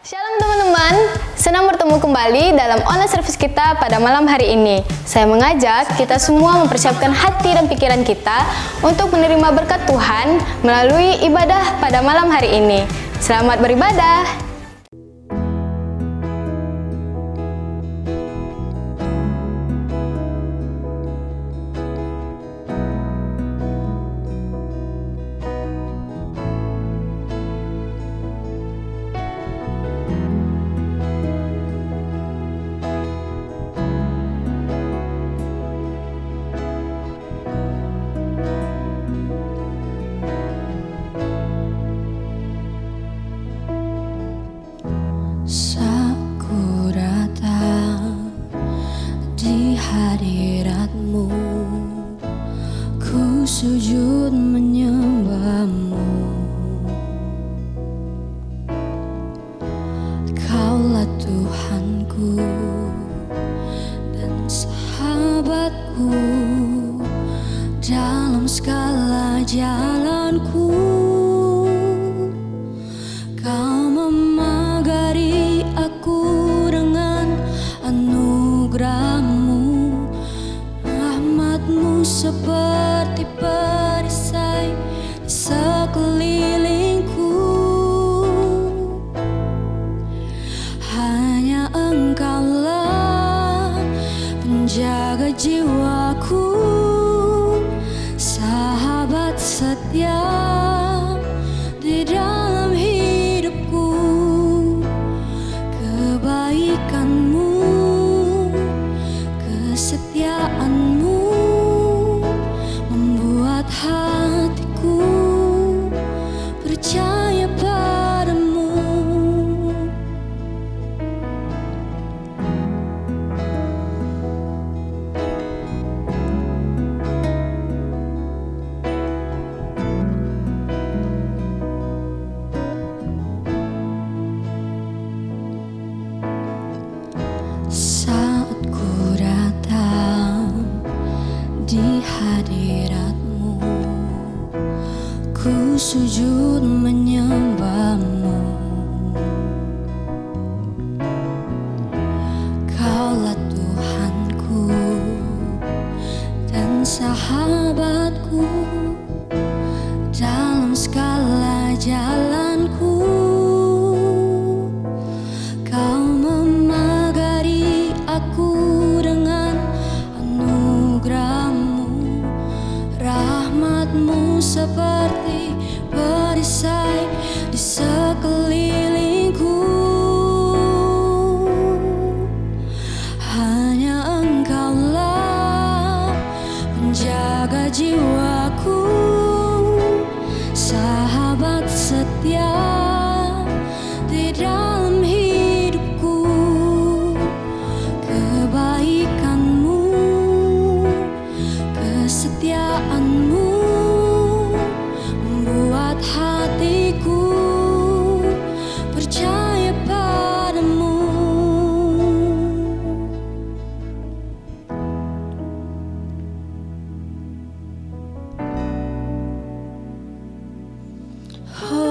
Shalom teman-teman, senang bertemu kembali dalam online service kita pada malam hari ini. Saya mengajak kita semua mempersiapkan hati dan pikiran kita untuk menerima berkat Tuhan melalui ibadah pada malam hari ini. Selamat beribadah. Saat ku datang di hadirat-Mu, ku sujud menyembah-Mu. Kaulah Tuhanku dan sahabatku dalam segala jalanku. Kau memagari aku dengan anugerah-Mu, rahmat-Mu seperti perisai di sekelilingku. Hanya Engkaulah penjaga jiwaku, sahabat setia di dalam hidupku. Kebaikan-Mu, kesetiaan-Mu membuat hatiku percaya padamu. Saat ku datang di hadirat-Mu, ku sujud menyembah-Mu. Kaulah Tuhanku dan sahabatku dalam segala jalanku. Kau memagari aku dengan anugerah-Mu, rahmat-Mu seperti perisai di sekelilingku. Hanya Engkaulah penjaga jiwaku, sahabat setia di dalam hidupku. Kebaikan-Mu, kesetiaan-Mu membuat hatiku percaya padamu. Oh,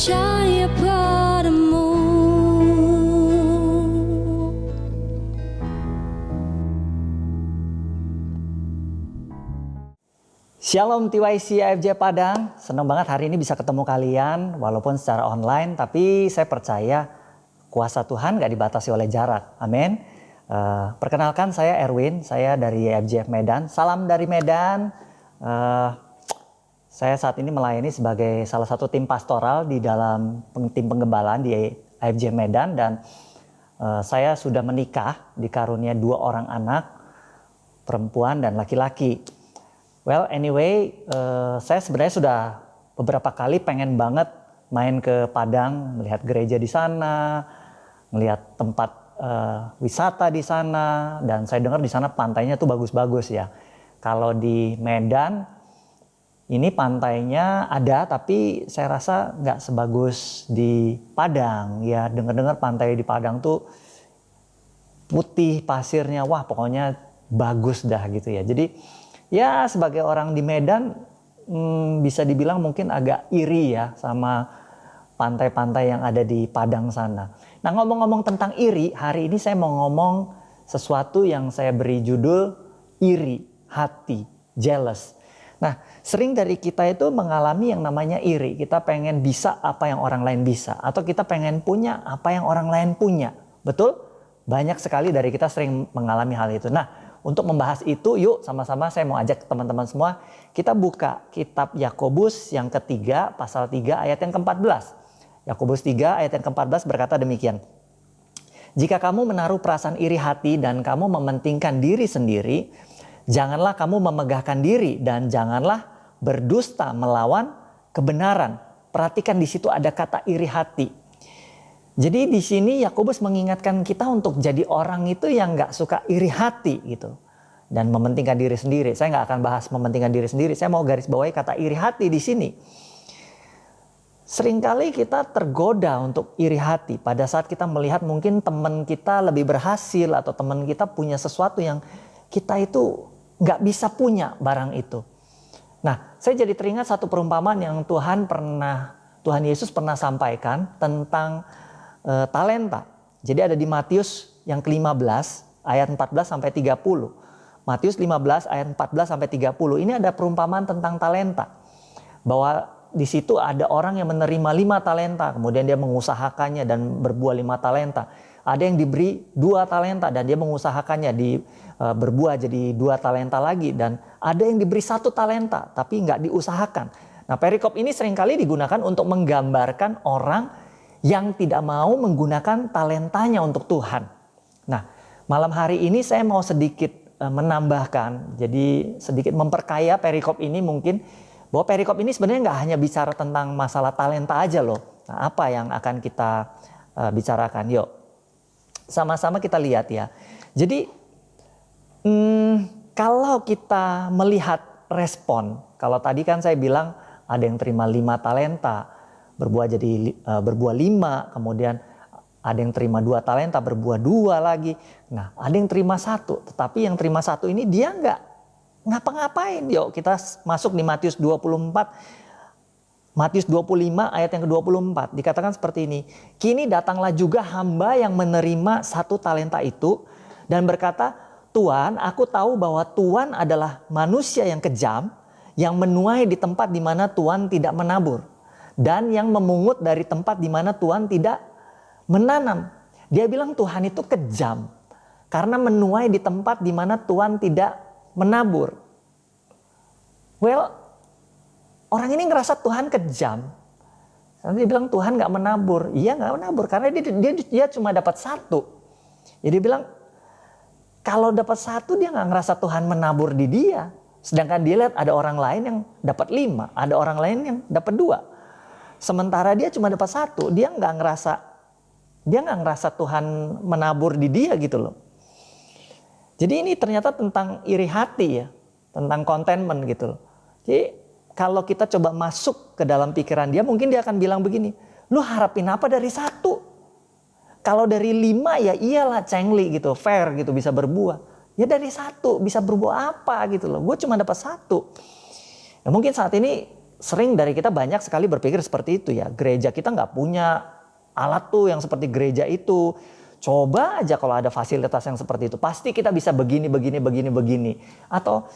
percaya padamu. Shalom TYC AFJ Padang, senang banget hari ini bisa ketemu kalian walaupun secara online, tapi saya percaya kuasa Tuhan gak dibatasi oleh jarak, amin. Perkenalkan saya Erwin, saya dari AFJ Medan, salam dari Medan. Saya saat ini melayani sebagai salah satu tim pastoral di dalam tim penggembalaan di AFJ Medan dan saya sudah menikah, dikarunia 2 orang anak, perempuan dan laki-laki. Well, anyway, saya sebenarnya sudah beberapa kali pengen banget main ke Padang, melihat gereja di sana, melihat tempat wisata di sana, dan saya dengar di sana pantainya tuh bagus-bagus ya. Kalau di Medan, ini pantainya ada, tapi saya rasa nggak sebagus di Padang. Ya, dengar-dengar pantai di Padang tuh putih pasirnya, wah pokoknya bagus dah gitu ya. Jadi ya sebagai orang di Medan bisa dibilang mungkin agak iri ya sama pantai-pantai yang ada di Padang sana. Nah ngomong-ngomong tentang iri, hari ini saya mau ngomong sesuatu yang saya beri judul iri hati, jealous. Nah sering dari kita itu mengalami yang namanya iri. Kita pengen bisa apa yang orang lain bisa, atau kita pengen punya apa yang orang lain punya. Betul? Banyak sekali dari kita sering mengalami hal itu. Nah untuk membahas itu, yuk sama-sama saya mau ajak teman-teman semua, kita buka kitab Yakobus yang ketiga, pasal 3 ayat yang ke-14. Yakobus 3 ayat yang ke-14 berkata demikian. Jika kamu menaruh perasaan iri hati dan kamu mementingkan diri sendiri, janganlah kamu memegahkan diri dan janganlah berdusta melawan kebenaran. Perhatikan di situ ada kata iri hati. Jadi di sini Yakobus mengingatkan kita untuk jadi orang itu yang nggak suka iri hati gitu dan mementingkan diri sendiri. Saya nggak akan bahas mementingkan diri sendiri. Saya mau garis bawahi kata iri hati di sini. Seringkali kita tergoda untuk iri hati pada saat kita melihat mungkin teman kita lebih berhasil atau teman kita punya sesuatu yang kita itu nggak bisa punya barang itu. Nah, saya jadi teringat satu perumpamaan yang Tuhan Yesus pernah sampaikan tentang talenta. Jadi ada di Matius yang ke-15 ayat 14 sampai 30. Matius 15 ayat 14 sampai 30. Ini ada perumpamaan tentang talenta. Bahwa di situ ada orang yang menerima 5 talenta, kemudian dia mengusahakannya dan berbuah 5 talenta. Ada yang diberi 2 talenta dan dia mengusahakannya berbuah jadi 2 talenta lagi, dan ada yang diberi 1 talenta tapi nggak diusahakan. Nah, perikop ini seringkali digunakan untuk menggambarkan orang yang tidak mau menggunakan talentanya untuk Tuhan. Nah, malam hari ini saya mau sedikit menambahkan, jadi sedikit memperkaya perikop ini mungkin, bahwa perikop ini sebenarnya nggak hanya bicara tentang masalah talenta aja loh. Nah, apa yang akan kita bicarakan? Yuk, sama-sama kita lihat ya. Jadi, kalau kita melihat respon, kalau tadi kan saya bilang ada yang terima 5 talenta, berbuah 5, kemudian ada yang terima 2 talenta, berbuah 2 lagi. Nah, ada yang terima 1, tetapi yang terima 1 ini dia nggak ngapa-ngapain. Yuk kita masuk di Matius 24, Matius 25 ayat yang ke-24. Dikatakan seperti ini. Kini datanglah juga hamba yang menerima 1 talenta itu dan berkata, Tuan, aku tahu bahwa Tuan adalah manusia yang kejam, yang menuai di tempat di mana Tuan tidak menabur, dan yang memungut dari tempat di mana Tuhan tidak menanam. Dia bilang Tuhan itu kejam karena menuai di tempat di mana Tuhan tidak menabur. Well, orang ini ngerasa Tuhan kejam. Nanti dia bilang Tuhan nggak menabur. Iya nggak menabur karena dia cuma dapat 1. Jadi dia bilang kalau dapat 1 dia nggak ngerasa Tuhan menabur di dia. Sedangkan dia lihat ada orang lain yang dapat 5, ada orang lain yang dapat 2. Sementara dia cuma dapat 1, dia nggak ngerasa Tuhan menabur di dia gitu loh. Jadi ini ternyata tentang iri hati ya, tentang contentment gitu loh. Jadi kalau kita coba masuk ke dalam pikiran dia, mungkin dia akan bilang begini, lu harapin apa dari 1? Kalau dari 5 ya iyalah cengli gitu, fair gitu bisa berbuah. Ya dari 1 bisa berbuah apa gitu loh, gue cuma dapat 1. Nah, mungkin saat ini sering dari kita banyak sekali berpikir seperti itu ya. Gereja kita nggak punya alat tuh yang seperti gereja itu. Coba aja kalau ada fasilitas yang seperti itu, pasti kita bisa begini. Atau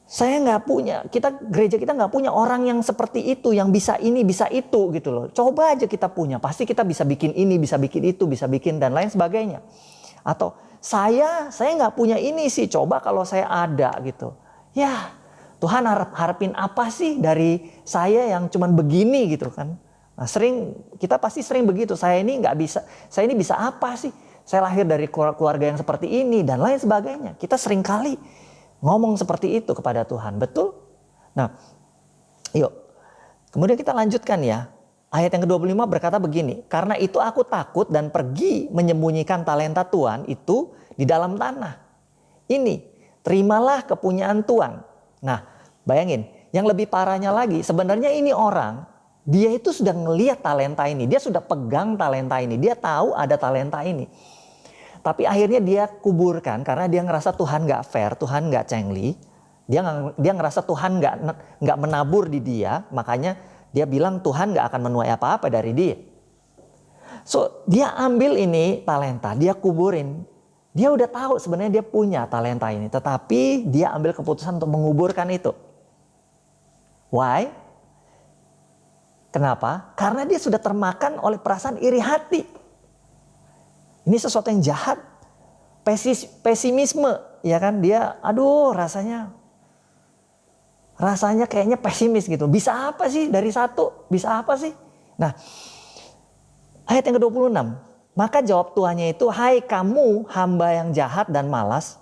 saya nggak punya, gereja kita nggak punya orang yang seperti itu, yang bisa ini, bisa itu gitu loh. Coba aja kita punya, pasti kita bisa bikin ini, bisa bikin itu, bisa bikin dan lain sebagainya. Atau saya nggak punya ini sih, coba kalau saya ada gitu. Ya, Tuhan harapin apa sih dari saya yang cuman begini gitu kan. Nah, kita pasti sering begitu. Saya ini nggak bisa, saya ini bisa apa sih? Saya lahir dari keluarga yang seperti ini dan lain sebagainya. Kita sering kali ngomong seperti itu kepada Tuhan, betul? Nah, yuk. Kemudian kita lanjutkan ya. Ayat yang ke-25 berkata begini, karena itu aku takut dan pergi menyembunyikan talenta Tuhan itu di dalam tanah. Ini, terimalah kepunyaan Tuhan. Nah, bayangin, yang lebih parahnya lagi, sebenarnya ini orang, dia itu sudah ngelihat talenta ini, dia sudah pegang talenta ini, dia tahu ada talenta ini. Tapi akhirnya dia kuburkan karena dia ngerasa Tuhan gak fair, Tuhan gak cengli. Dia ngerasa Tuhan gak menabur di dia, makanya dia bilang Tuhan gak akan menuai apa-apa dari dia. So dia ambil ini talenta, dia kuburin. Dia udah tahu sebenarnya dia punya talenta ini, tetapi dia ambil keputusan untuk menguburkan itu. Why? Kenapa? Karena dia sudah termakan oleh perasaan iri hati. Ini sesuatu yang jahat. Pesimisme, ya kan? Dia, aduh rasanya kayaknya pesimis gitu. Bisa apa sih dari satu? Bisa apa sih? Nah, ayat yang ke-26. Maka jawab tuannya itu, hai kamu hamba yang jahat dan malas.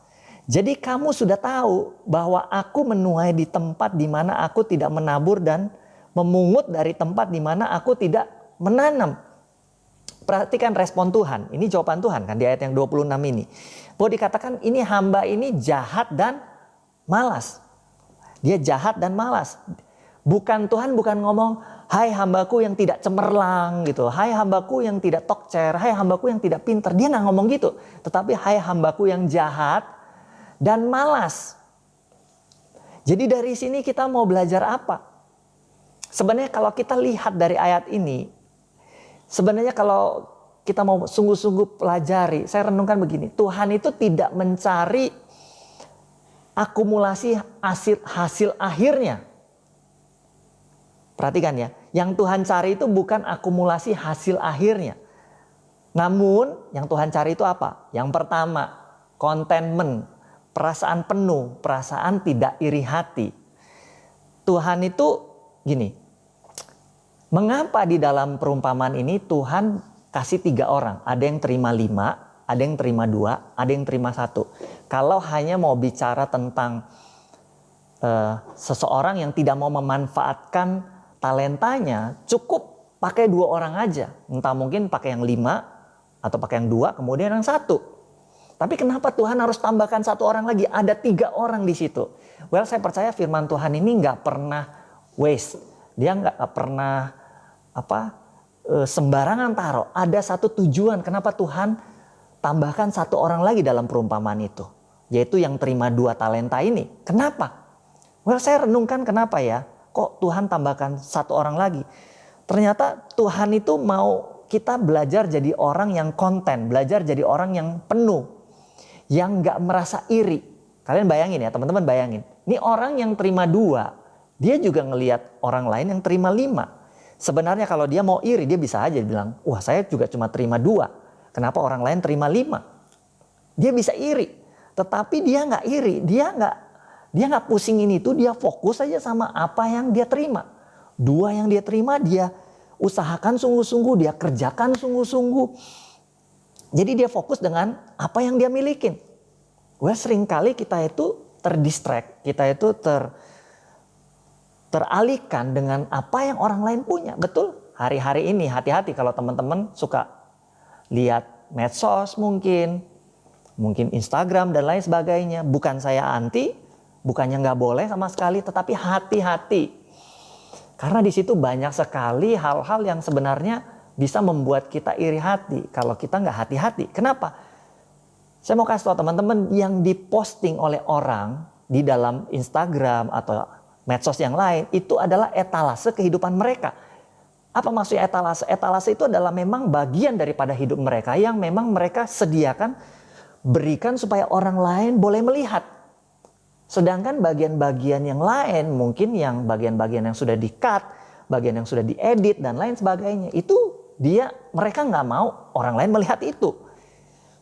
Jadi kamu sudah tahu bahwa aku menuai di tempat di mana aku tidak menabur dan memungut dari tempat di mana aku tidak menanam. Perhatikan respon Tuhan. Ini jawaban Tuhan kan di ayat yang 26 ini. Bahwa dikatakan ini hamba ini jahat dan malas. Dia jahat dan malas. Tuhan bukan ngomong, hai hambaku yang tidak cemerlang gitu. Hai hambaku yang tidak tokcer. Hai hambaku yang tidak pintar. Dia nggak ngomong gitu. Tetapi hai hambaku yang jahat dan malas. Jadi dari sini kita mau belajar apa? Sebenarnya kalau kita lihat dari ayat ini, sebenarnya kalau kita mau sungguh-sungguh pelajari, saya renungkan begini, Tuhan itu tidak mencari akumulasi hasil akhirnya. Perhatikan ya, yang Tuhan cari itu bukan akumulasi hasil akhirnya. Namun yang Tuhan cari itu apa? Yang pertama, contentment, perasaan penuh, perasaan tidak iri hati. Tuhan itu gini, mengapa di dalam perumpamaan ini Tuhan kasih 3 orang? Ada yang terima 5, ada yang terima 2, ada yang terima 1. Kalau hanya mau bicara tentang seseorang yang tidak mau memanfaatkan talentanya, cukup pakai 2 orang aja. Entah mungkin pakai yang 5 atau pakai yang 2, kemudian yang 1. Tapi kenapa Tuhan harus tambahkan 1 orang lagi? Ada 3 orang di situ. Well, saya percaya firman Tuhan ini nggak pernah waste. Dia nggak pernah sembarangan taruh. Ada satu tujuan kenapa Tuhan tambahkan 1 orang lagi dalam perumpamaan itu. Yaitu yang terima 2 talenta ini. Kenapa? Well, saya renungkan kenapa ya. Kok Tuhan tambahkan 1 orang lagi? Ternyata Tuhan itu mau kita belajar jadi orang yang konten. Belajar jadi orang yang penuh. Yang nggak merasa iri. Kalian bayangin ya, teman-teman bayangin. Ini orang yang terima 2. Dia juga ngelihat orang lain yang terima 5. Sebenarnya kalau dia mau iri, dia bisa aja bilang, wah saya juga cuma terima 2. Kenapa orang lain terima 5? Dia bisa iri. Tetapi dia nggak iri. Dia nggak pusingin itu. Dia fokus aja sama apa yang dia terima. 2 yang dia terima, dia usahakan sungguh-sungguh. Dia kerjakan sungguh-sungguh. Jadi dia fokus dengan apa yang dia milikin. Wah, seringkali kita itu terdistract. Kita itu teralihkan dengan apa yang orang lain punya. Betul? Hari-hari ini hati-hati kalau teman-teman suka lihat medsos mungkin Instagram dan lain sebagainya. Bukan saya anti, bukannya nggak boleh sama sekali, tetapi hati-hati. Karena di situ banyak sekali hal-hal yang sebenarnya bisa membuat kita iri hati kalau kita nggak hati-hati. Kenapa? Saya mau kasih tahu teman-teman yang diposting oleh orang di dalam Instagram atau medsos yang lain, itu adalah etalase kehidupan mereka. Apa maksudnya etalase? Etalase itu adalah memang bagian daripada hidup mereka yang memang mereka sediakan, berikan supaya orang lain boleh melihat. Sedangkan bagian-bagian yang lain, mungkin yang bagian-bagian yang sudah di-cut, bagian yang sudah diedit dan lain sebagainya, itu mereka nggak mau orang lain melihat itu.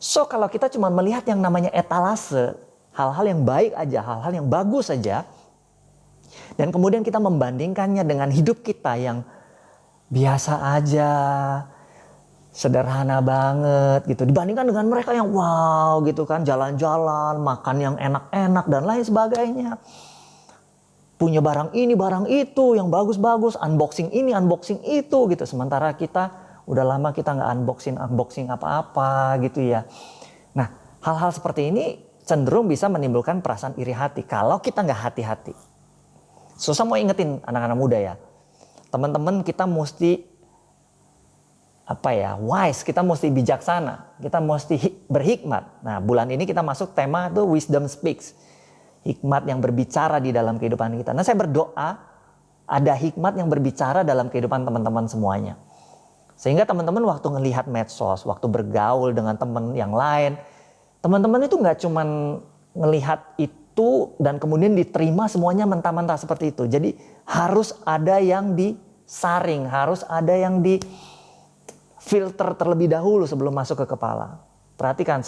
So kalau kita cuma melihat yang namanya etalase, hal-hal yang baik aja, hal-hal yang bagus aja, dan kemudian kita membandingkannya dengan hidup kita yang biasa aja, sederhana banget gitu, dibandingkan dengan mereka yang wow gitu kan, jalan-jalan, makan yang enak-enak dan lain sebagainya, punya barang ini, barang itu yang bagus-bagus, unboxing ini, unboxing itu gitu. Sementara kita udah lama kita nggak unboxing apa-apa gitu ya. Nah, hal-hal seperti ini cenderung bisa menimbulkan perasaan iri hati kalau kita nggak hati-hati. Susah mau ingetin anak-anak muda ya, teman-teman, kita mesti wise, kita mesti bijaksana, kita mesti berhikmat. Nah, bulan ini kita masuk tema tuh wisdom speaks, hikmat yang berbicara di dalam kehidupan kita. Nah, saya berdoa ada hikmat yang berbicara dalam kehidupan teman-teman semuanya, sehingga teman-teman waktu ngelihat medsos, waktu bergaul dengan teman yang lain, teman-teman itu nggak cuman ngelihat itu dan kemudian diterima semuanya mentah-mentah seperti itu. Jadi harus ada yang disaring, harus ada yang di filter terlebih dahulu sebelum masuk ke kepala. Perhatikan,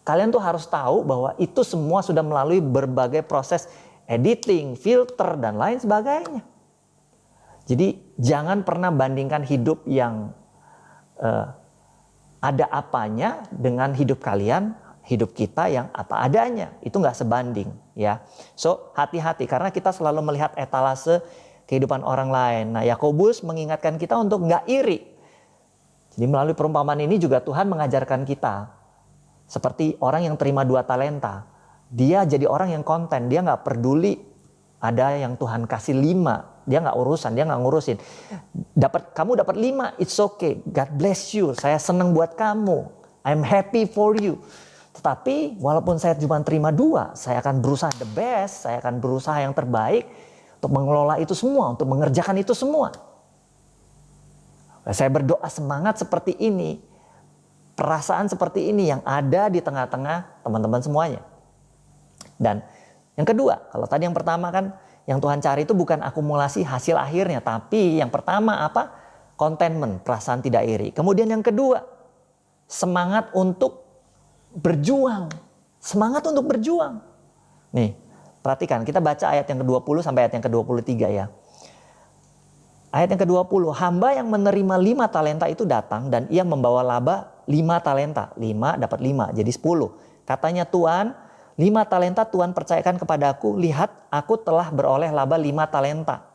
kalian tuh harus tahu bahwa itu semua sudah melalui berbagai proses editing, filter dan lain sebagainya. Jadi jangan pernah bandingkan hidup yang ada apanya dengan hidup kalian, hidup kita yang apa adanya. Itu nggak sebanding ya. So hati-hati karena kita selalu melihat etalase kehidupan orang lain. Nah, Yakobus mengingatkan kita untuk nggak iri. Jadi melalui perumpamaan ini juga Tuhan mengajarkan kita seperti orang yang terima 2 talenta. Dia jadi orang yang konten, dia nggak peduli ada yang Tuhan kasih 5, dia nggak ngurusin. Kamu dapat 5, it's okay. God bless you. Saya senang buat kamu. I'm happy for you. Tetapi walaupun saya cuma terima 2, saya akan berusaha the best, saya akan berusaha yang terbaik untuk mengelola itu semua, untuk mengerjakan itu semua. Saya berdoa semangat seperti ini, perasaan seperti ini yang ada di tengah-tengah teman-teman semuanya. Dan yang kedua, kalau tadi yang pertama kan yang Tuhan cari itu bukan akumulasi hasil akhirnya, tapi yang pertama apa? Contentment, perasaan tidak iri. Kemudian yang kedua, semangat untuk berjuang. Semangat untuk berjuang. Nih, perhatikan, kita baca ayat yang ke-20 sampai ayat yang ke-23 ya. Ayat yang ke-20, hamba yang menerima 5 talenta itu datang dan ia membawa laba 5 talenta. 5 dapat 5, jadi 10. Katanya, Tuhan, 5 talenta Tuhan percayakan kepadaku, lihat aku telah beroleh laba 5 talenta.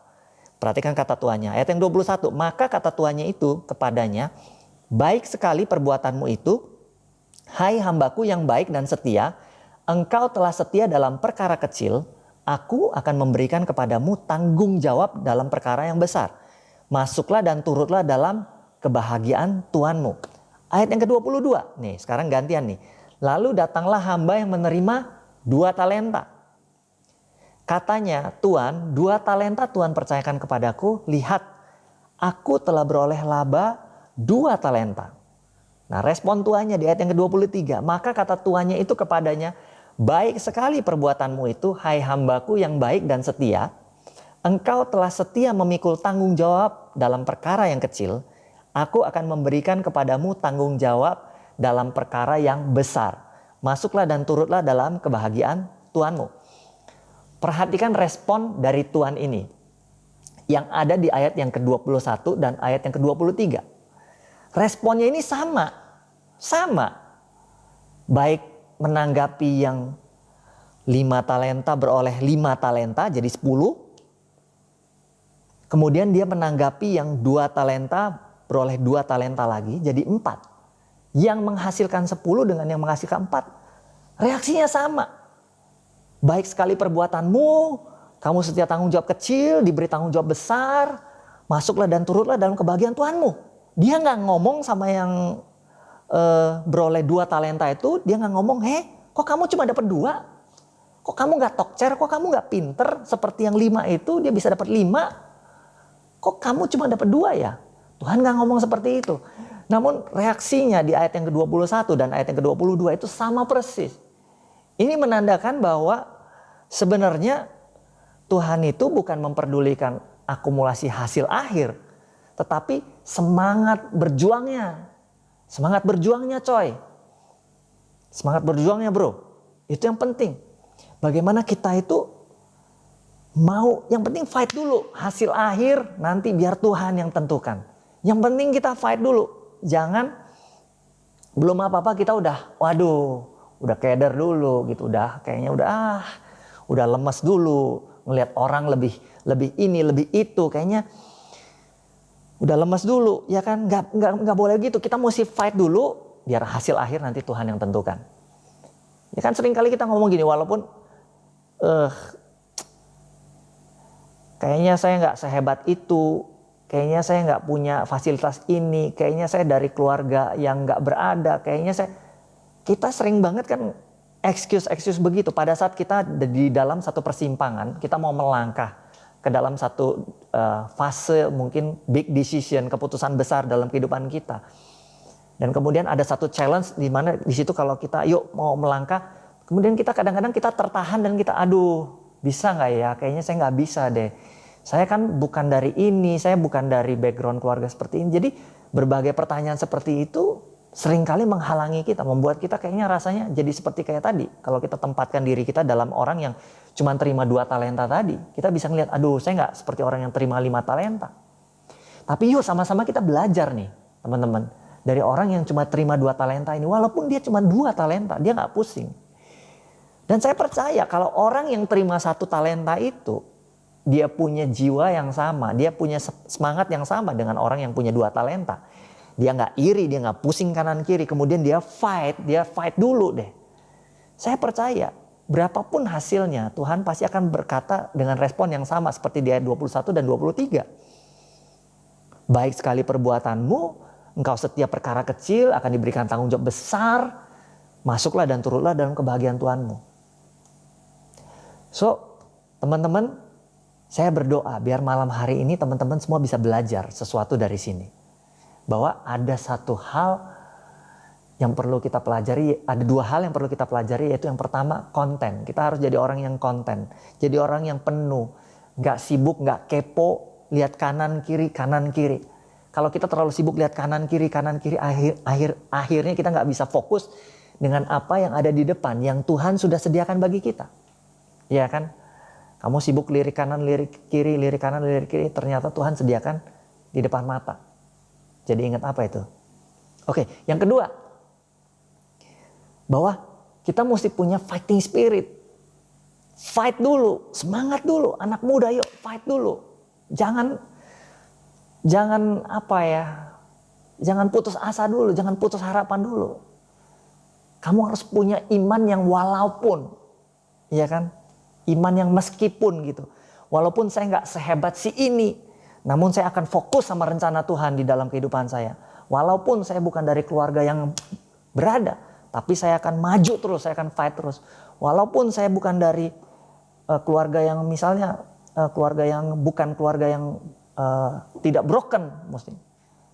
Perhatikan kata tuannya. Ayat yang 21, maka kata tuannya itu kepadanya, baik sekali perbuatanmu itu, hai hambaku yang baik dan setia, engkau telah setia dalam perkara kecil, aku akan memberikan kepadamu tanggung jawab dalam perkara yang besar. Masuklah dan turutlah dalam kebahagiaan Tuhanmu. Ayat yang ke-22, nih sekarang gantian nih. Lalu datanglah hamba yang menerima 2 talenta. Katanya, Tuhan, 2 talenta Tuhan percayakan kepadaku, lihat aku telah beroleh laba 2 talenta. Nah, respon tuannya di ayat yang ke-23, maka kata tuannya itu kepadanya, baik sekali perbuatanmu itu, hai hambaku yang baik dan setia. Engkau telah setia memikul tanggung jawab dalam perkara yang kecil. Aku akan memberikan kepadamu tanggung jawab dalam perkara yang besar. Masuklah dan turutlah dalam kebahagiaan Tuhanmu. Perhatikan respon dari Tuhan ini. Yang ada di ayat yang ke-21 dan ayat yang ke-23. Responnya ini sama. Baik menanggapi yang 5 talenta beroleh 5 talenta jadi 10. Kemudian dia menanggapi yang 2 talenta beroleh 2 talenta lagi jadi 4. Yang menghasilkan 10 dengan yang menghasilkan 4. Reaksinya sama. Baik sekali perbuatanmu, kamu setia tanggung jawab kecil, diberi tanggung jawab besar. Masuklah dan turutlah dalam kebahagiaan Tuhanmu. Dia gak ngomong sama yang beroleh 2 talenta itu, dia gak ngomong, kok kamu cuma dapat 2? Kok kamu gak tokcer, kok kamu gak pinter seperti yang 5 itu, dia bisa dapat 5. Kok kamu cuma dapat 2 ya? Tuhan gak ngomong seperti itu. Namun reaksinya di ayat yang ke-21 dan ayat yang ke-22 itu sama persis. Ini menandakan bahwa sebenarnya Tuhan itu bukan memperdulikan akumulasi hasil akhir, tetapi semangat berjuangnya. Semangat berjuangnya coy. Semangat berjuangnya bro. Itu yang penting. Bagaimana kita itu mau, yang penting fight dulu. Hasil akhir nanti biar Tuhan yang tentukan. Yang penting kita fight dulu. Jangan belum apa-apa kita udah udah keder dulu gitu. Udah kayaknya udah lemes dulu. Ngelihat orang lebih ini, lebih itu. Kayaknya udah lemes dulu. Ya kan, nggak boleh gitu. Kita mesti fight dulu biar hasil akhir nanti Tuhan yang tentukan. Ya kan sering kali kita ngomong gini, walaupun kayaknya saya nggak sehebat itu, kayaknya saya nggak punya fasilitas ini, kayaknya saya dari keluarga yang nggak berada, kita sering banget kan excuse begitu. Pada saat kita di dalam satu persimpangan, kita mau melangkah ke dalam satu fase mungkin big decision, keputusan besar dalam kehidupan kita. Dan kemudian ada satu challenge di mana di situ kalau kita yuk mau melangkah, kemudian kita kadang-kadang kita tertahan dan kita bisa nggak ya? Kayaknya saya nggak bisa deh. Saya kan bukan dari ini, saya bukan dari background keluarga seperti ini. Jadi berbagai pertanyaan seperti itu seringkali menghalangi kita, membuat kita kayaknya rasanya jadi seperti kayak tadi. Kalau kita tempatkan diri kita dalam orang yang cuma terima 2 talenta tadi, kita bisa ngelihat, saya nggak seperti orang yang terima 5 talenta. Tapi yuk sama-sama kita belajar nih teman-teman. Dari orang yang cuma terima 2 talenta ini, walaupun dia cuma 2 talenta, dia nggak pusing. Dan saya percaya kalau orang yang terima 1 talenta itu, dia punya jiwa yang sama, dia punya semangat yang sama dengan orang yang punya 2 talenta. Dia nggak iri, dia nggak pusing kanan kiri, kemudian dia fight dulu deh. Saya percaya berapapun hasilnya, Tuhan pasti akan berkata dengan respon yang sama seperti di ayat 21 dan 23. Baik sekali perbuatanmu, engkau setiap perkara kecil akan diberikan tanggung jawab besar, masuklah dan turutlah dalam kebahagiaan Tuhanmu. So, teman-teman, saya berdoa biar malam hari ini teman-teman semua bisa belajar sesuatu dari sini. Bahwa ada satu hal yang perlu kita pelajari, ada 2 hal yang perlu kita pelajari, yaitu yang pertama konten. Kita harus jadi orang yang konten, jadi orang yang penuh, gak sibuk, gak kepo, lihat kanan kiri. Kalau kita terlalu sibuk lihat kanan kiri, akhirnya kita gak bisa fokus dengan apa yang ada di depan, yang Tuhan sudah sediakan bagi kita. Ya kan? Kamu sibuk lirik kanan, lirik kiri, ternyata Tuhan sediakan di depan mata. Jadi ingat apa itu? Oke, yang kedua, bahwa kita mesti punya fighting spirit. Fight dulu, semangat dulu, anak muda yuk fight dulu. Jangan jangan putus asa dulu, jangan putus harapan dulu. Kamu harus punya iman yang walaupun, ya kan? Iman yang meskipun gitu. Walaupun saya nggak sehebat si ini, namun saya akan fokus sama rencana Tuhan di dalam kehidupan saya. Walaupun saya bukan dari keluarga yang berada, tapi saya akan maju terus, saya akan fight terus. Walaupun saya bukan dari keluarga yang misalnya keluarga yang bukan keluarga yang tidak broken mesti.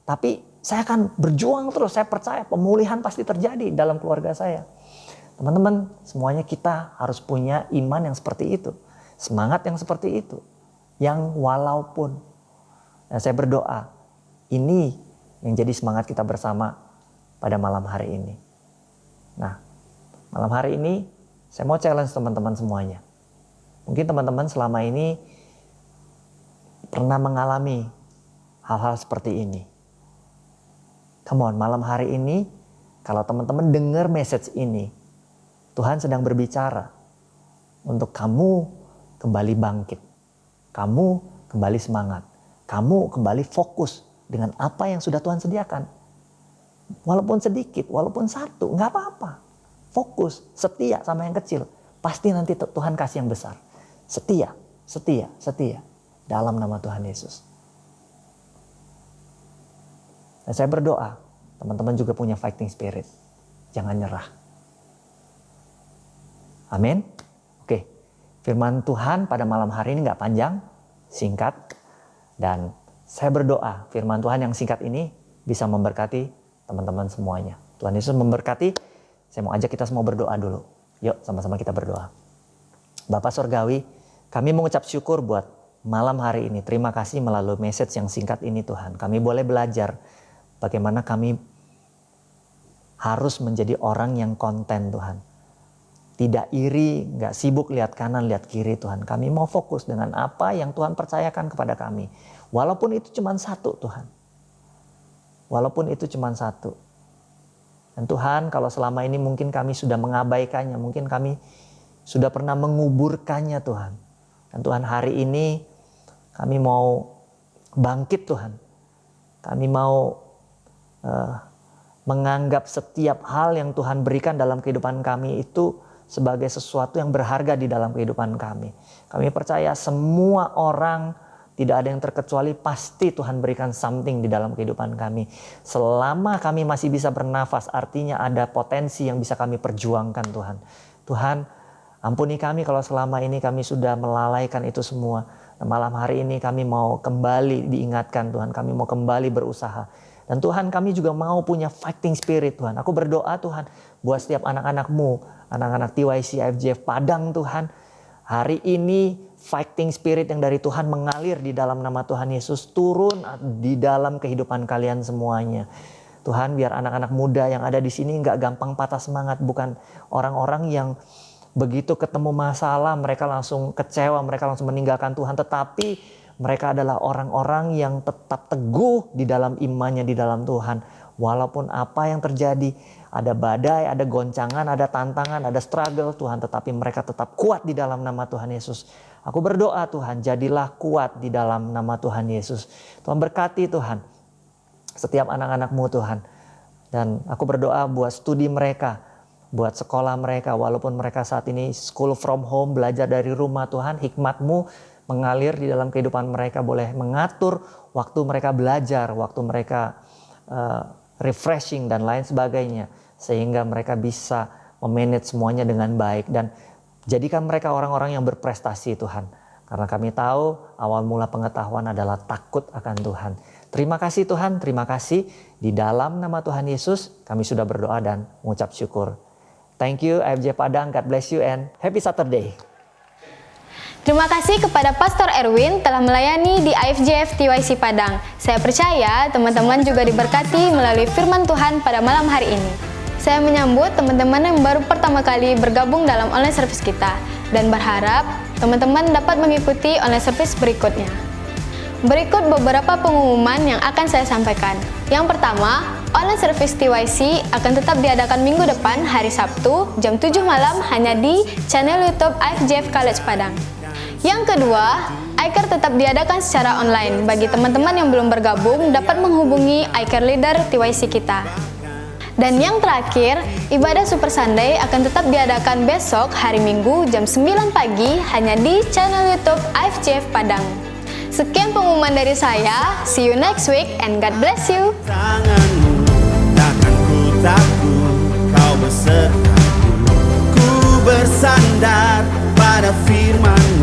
Tapi saya akan berjuang terus, saya percaya pemulihan pasti terjadi dalam keluarga saya. Teman-teman, semuanya kita harus punya iman yang seperti itu. Semangat yang seperti itu. Yang walaupun. Nah, saya berdoa, ini yang jadi semangat kita bersama pada malam hari ini. Nah, malam hari ini saya mau challenge teman-teman semuanya. Mungkin teman-teman selama ini pernah mengalami hal-hal seperti ini. Come on, malam hari ini kalau teman-teman dengar message ini, Tuhan sedang berbicara untuk kamu kembali bangkit. Kamu kembali semangat. Kamu kembali fokus dengan apa yang sudah Tuhan sediakan. Walaupun sedikit, walaupun 1, gak apa-apa. Fokus, setia sama yang kecil. Pasti nanti Tuhan kasih yang besar. Setia. Dalam nama Tuhan Yesus. Dan saya berdoa, teman-teman juga punya fighting spirit. Jangan nyerah. Amin. Oke, Firman Tuhan pada malam hari ini nggak panjang, singkat. Dan saya berdoa firman Tuhan yang singkat ini bisa memberkati teman-teman semuanya. Tuhan Yesus memberkati. Saya mau ajak kita semua berdoa dulu. Yuk sama-sama kita berdoa. Bapak Surgawi, kami mengucap syukur buat malam hari ini. Terima kasih melalui message yang singkat ini Tuhan. Kami boleh belajar bagaimana kami harus menjadi orang yang konten Tuhan. Tidak iri, nggak sibuk lihat kanan, lihat kiri Tuhan. Kami mau fokus dengan apa yang Tuhan percayakan kepada kami. Walaupun itu cuma satu Tuhan. Walaupun itu cuma satu. Dan Tuhan kalau selama ini mungkin kami sudah mengabaikannya. Mungkin kami sudah pernah menguburkannya Tuhan. Dan Tuhan hari ini kami mau bangkit Tuhan. Kami mau menganggap setiap hal yang Tuhan berikan dalam kehidupan kami itu sebagai sesuatu yang berharga di dalam kehidupan kami. Kami percaya semua orang, tidak ada yang terkecuali, pasti Tuhan berikan something di dalam kehidupan kami. Selama kami masih bisa bernafas, artinya ada potensi yang bisa kami perjuangkan Tuhan. Tuhan, ampuni kami kalau selama ini kami sudah melalaikan itu semua. Dan malam hari ini kami mau kembali diingatkan Tuhan, kami mau kembali berusaha. Dan Tuhan kami juga mau punya fighting spirit Tuhan. Aku berdoa Tuhan buat setiap anak-anak-Mu, anak-anak TYC IFJF Padang Tuhan. Hari ini fighting spirit yang dari Tuhan mengalir di dalam nama Tuhan Yesus turun di dalam kehidupan kalian semuanya. Tuhan biar anak-anak muda yang ada di sini gak gampang patah semangat. Bukan orang-orang yang begitu ketemu masalah mereka langsung kecewa, mereka langsung meninggalkan Tuhan. Tetapi mereka adalah orang-orang yang tetap teguh di dalam imannya di dalam Tuhan. Walaupun apa yang terjadi, ada badai, ada goncangan, ada tantangan, ada struggle Tuhan. Tetapi mereka tetap kuat di dalam nama Tuhan Yesus. Aku berdoa Tuhan, jadilah kuat di dalam nama Tuhan Yesus. Tuhan berkati Tuhan, setiap anak-anak-Mu Tuhan. Dan aku berdoa buat studi mereka, buat sekolah mereka. Walaupun mereka saat ini school from home, belajar dari rumah Tuhan, hikmat-Mu mengalir di dalam kehidupan mereka, boleh mengatur waktu mereka belajar, waktu mereka refreshing dan lain sebagainya. Sehingga mereka bisa memanage semuanya dengan baik. Dan jadikan mereka orang-orang yang berprestasi Tuhan. Karena kami tahu awal mula pengetahuan adalah takut akan Tuhan. Terima kasih Tuhan, terima kasih. Di dalam nama Tuhan Yesus kami sudah berdoa dan mengucap syukur. Thank you IFJ Padang, God bless you and happy Saturday. Terima kasih kepada Pastor Erwin telah melayani di IFJF TYC Padang. Saya percaya teman-teman juga diberkati melalui firman Tuhan pada malam hari ini. Saya menyambut teman-teman yang baru pertama kali bergabung dalam online service kita dan berharap teman-teman dapat mengikuti online service berikutnya. Berikut beberapa pengumuman yang akan saya sampaikan. Yang pertama, online service TYC akan tetap diadakan minggu depan hari Sabtu jam 7 malam hanya di channel YouTube IFJF College Padang. Yang kedua, iCare tetap diadakan secara online. Bagi teman-teman yang belum bergabung dapat menghubungi iCare Leader TYC kita. Dan yang terakhir, ibadah Super Sunday akan tetap diadakan besok hari Minggu jam 9 pagi hanya di channel YouTube IFJF Padang. Sekian pengumuman dari saya. See you next week and God bless you. Tanganmu takkan ku takut, kau besertaku. Ku bersandar pada firman-Mu.